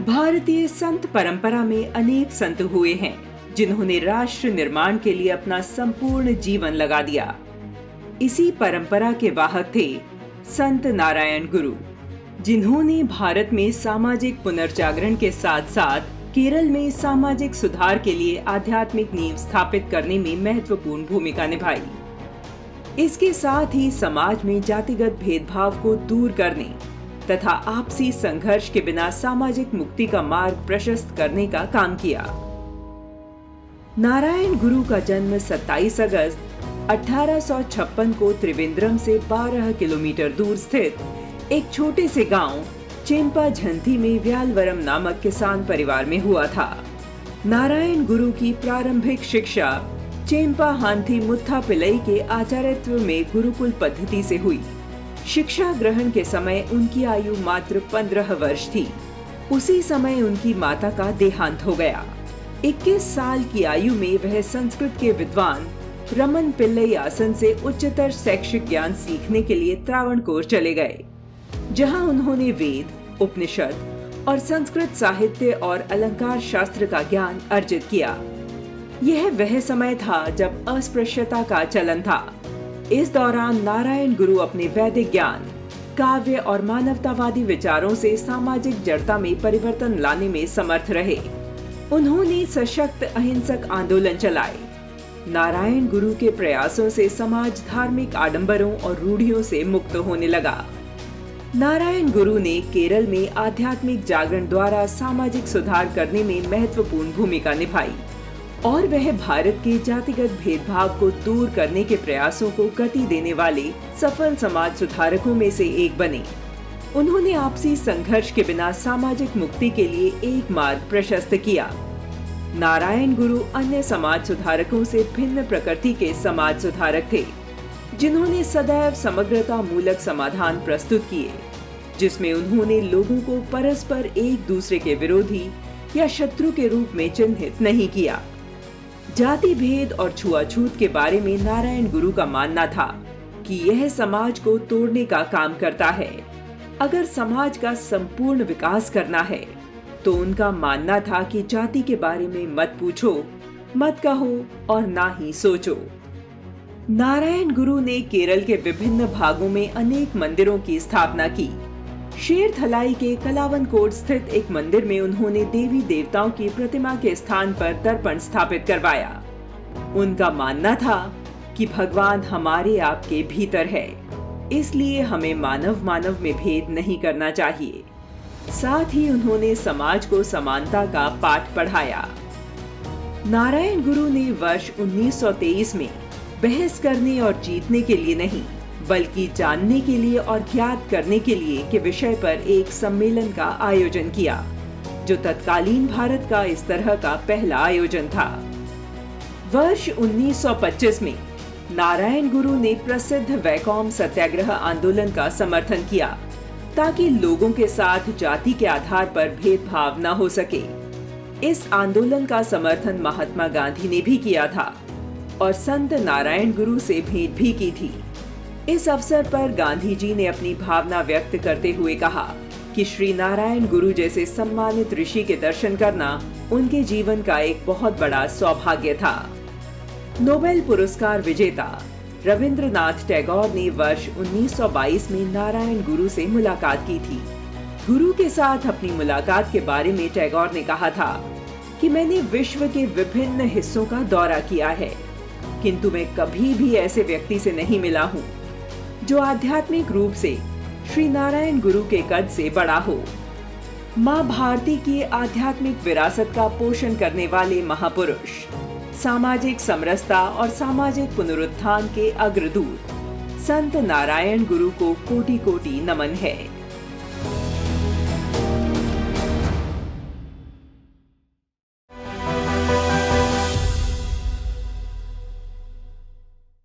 भारतीय संत परंपरा में अनेक संत हुए हैं जिन्होंने राष्ट्र निर्माण के लिए अपना संपूर्ण जीवन लगा दिया। इसी परंपरा के वाहक थे संत नारायण गुरु, जिन्होंने भारत में सामाजिक पुनर्जागरण के साथ साथ केरल में सामाजिक सुधार के लिए आध्यात्मिक नींव स्थापित करने में महत्वपूर्ण भूमिका निभाई। इसके साथ ही समाज में जातिगत भेदभाव को दूर करने तथा आपसी संघर्ष के बिना सामाजिक मुक्ति का मार्ग प्रशस्त करने का काम किया। नारायण गुरु का जन्म 27 अगस्त 1856 को त्रिवेंद्रम से 12 किलोमीटर दूर स्थित एक छोटे से गांव चेम्पा झंथी में व्यालवरम नामक किसान परिवार में हुआ था। नारायण गुरु की प्रारंभिक शिक्षा चेम्पा हांथी मुत्था पिल्लई के आचार्यत्व में गुरुकुल पद्धति से हुई। शिक्षा ग्रहण के समय उनकी आयु मात्र 15 वर्ष थी। उसी समय उनकी माता का देहांत हो गया। 21 साल की आयु में वह संस्कृत के विद्वान रमन पिल्लई आसन से उच्चतर शैक्षिक ज्ञान सीखने के लिए त्रावणकोर चले गए, जहां उन्होंने वेद, उपनिषद और संस्कृत साहित्य और अलंकार शास्त्र का ज्ञान अर्जित किया। यह वह समय था जब अस्पृश्यता का चलन था। इस दौरान नारायण गुरु अपने वैदिक ज्ञान, काव्य और मानवतावादी विचारों से सामाजिक जड़ता में परिवर्तन लाने में समर्थ रहे। उन्होंने सशक्त अहिंसक आंदोलन चलाए। नारायण गुरु के प्रयासों से समाज धार्मिक आडंबरों और रूढ़ियों से मुक्त होने लगा। नारायण गुरु ने केरल में आध्यात्मिक जागरण द्वारा सामाजिक सुधार करने में महत्वपूर्ण भूमिका निभाई और वह भारत के जातिगत भेदभाव को दूर करने के प्रयासों को गति देने वाले सफल समाज सुधारकों में से एक बने। उन्होंने आपसी संघर्ष के बिना सामाजिक मुक्ति के लिए एक मार्ग प्रशस्त किया। नारायण गुरु अन्य समाज सुधारकों से भिन्न प्रकृति के समाज सुधारक थे, जिन्होंने सदैव समग्रता मूलक समाधान प्रस्तुत किए, जिसमें उन्होंने लोगों को परस्पर एक दूसरे के विरोधी या शत्रु के रूप में चिन्हित नहीं किया। जाति भेद और छुआछूत के बारे में नारायण गुरु का मानना था कि यह समाज को तोड़ने का काम करता है। अगर समाज का संपूर्ण विकास करना है तो उनका मानना था कि जाति के बारे में मत पूछो, मत कहो और ना ही सोचो। नारायण गुरु ने केरल के विभिन्न भागों में अनेक मंदिरों की स्थापना की। शेरथलाई के कलावनकोट स्थित एक मंदिर में उन्होंने देवी देवताओं की प्रतिमा के स्थान पर दर्पण स्थापित करवाया। उनका मानना था कि भगवान हमारे आपके भीतर है, इसलिए हमें मानव मानव में भेद नहीं करना चाहिए। साथ ही उन्होंने समाज को समानता का पाठ पढ़ाया। नारायण गुरु ने वर्ष 1923 में बहस करने और जीतने के लिए नहीं, बल्कि जानने के लिए और ज्ञात करने के लिए के विषय पर एक सम्मेलन का आयोजन किया, जो तत्कालीन भारत का इस तरह का पहला आयोजन था। वर्ष 1925 में नारायण गुरु ने प्रसिद्ध वैकोम सत्याग्रह आंदोलन का समर्थन किया, ताकि लोगों के साथ जाति के आधार पर भेदभाव न हो सके। इस आंदोलन का समर्थन महात्मा गांधी ने भी किया था और संत नारायण गुरु से भेंट भी की थी। इस अवसर पर गांधी जी ने अपनी भावना व्यक्त करते हुए कहा कि श्री नारायण गुरु जैसे सम्मानित ऋषि के दर्शन करना उनके जीवन का एक बहुत बड़ा सौभाग्य था। नोबेल पुरस्कार विजेता रविंद्रनाथ टैगोर ने वर्ष 1922 में नारायण गुरु से मुलाकात की थी। गुरु के साथ अपनी मुलाकात के बारे में टैगोर ने कहा था कि मैंने विश्व के विभिन्न हिस्सों का दौरा किया है, किंतु मैं कभी भी ऐसे व्यक्ति से नहीं मिला हूँ जो आध्यात्मिक रूप से श्री नारायण गुरु के कद से बड़ा हो। माँ भारती की आध्यात्मिक विरासत का पोषण करने वाले महापुरुष, सामाजिक समरसता और सामाजिक पुनरुत्थान के अग्रदूत संत नारायण गुरु को कोटि कोटि नमन है।